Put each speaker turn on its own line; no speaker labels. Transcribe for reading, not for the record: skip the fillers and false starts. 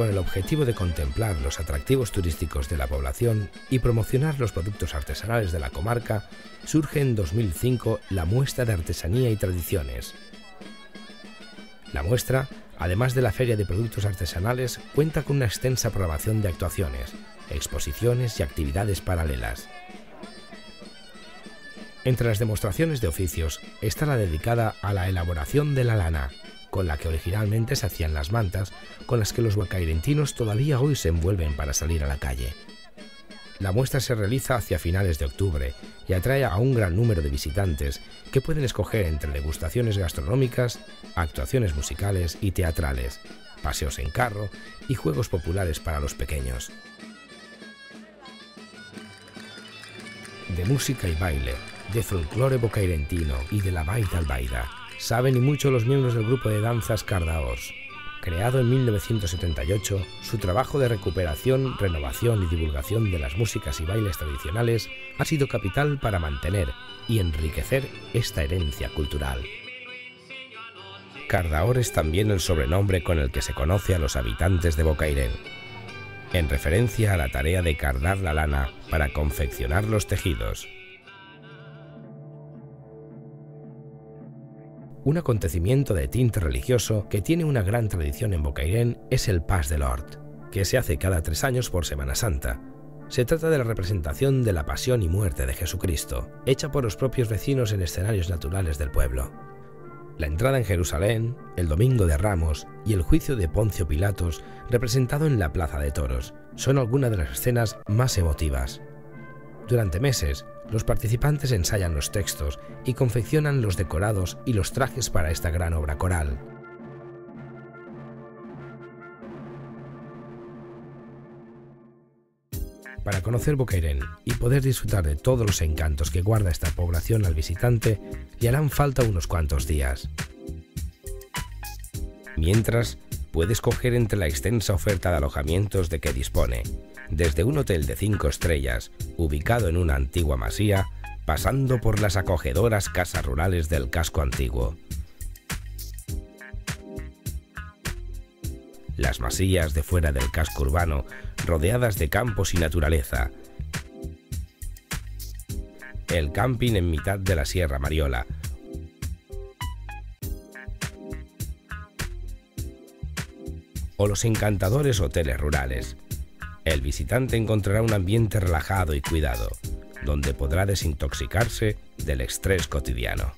con el objetivo de contemplar los atractivos turísticos de la población y promocionar los productos artesanales de la comarca, surge en 2005 la Muestra de Artesanía y Tradiciones. La muestra, además de la Feria de Productos Artesanales, cuenta con una extensa programación de actuaciones, exposiciones y actividades paralelas. Entre las demostraciones de oficios está la dedicada a la elaboración de la lana, con la que originalmente se hacían las mantas, con las que los bocairentinos todavía hoy se envuelven para salir a la calle. La muestra se realiza hacia finales de octubre y atrae a un gran número de visitantes que pueden escoger entre degustaciones gastronómicas, actuaciones musicales y teatrales, paseos en carro y juegos populares para los pequeños. De música y baile, de folclore bocairentino y de la baita albaida, saben y mucho los miembros del grupo de danzas Cardaors. Creado en 1978, su trabajo de recuperación, renovación y divulgación de las músicas y bailes tradicionales ha sido capital para mantener y enriquecer esta herencia cultural. Cardaor es también el sobrenombre con el que se conoce a los habitantes de Bocairent, en referencia a la tarea de cardar la lana para confeccionar los tejidos. Un acontecimiento de tinte religioso que tiene una gran tradición en Bocairent es el Pas de l'Hort, que se hace cada 3 años por Semana Santa. Se trata de la representación de la pasión y muerte de Jesucristo, hecha por los propios vecinos en escenarios naturales del pueblo. La entrada en Jerusalén, el Domingo de Ramos y el juicio de Poncio Pilatos, representado en la Plaza de Toros, son algunas de las escenas más emotivas. Durante meses, los participantes ensayan los textos y confeccionan los decorados y los trajes para esta gran obra coral. Para conocer Bocairent y poder disfrutar de todos los encantos que guarda esta población al visitante, le harán falta unos cuantos días. Mientras, puede escoger entre la extensa oferta de alojamientos de que dispone, desde un hotel de 5 estrellas, ubicado en una antigua masía, pasando por las acogedoras casas rurales del casco antiguo. Las masías de fuera del casco urbano, rodeadas de campos y naturaleza. El camping en mitad de la Sierra Mariola. O los encantadores hoteles rurales. El visitante encontrará un ambiente relajado y cuidado, donde podrá desintoxicarse del estrés cotidiano.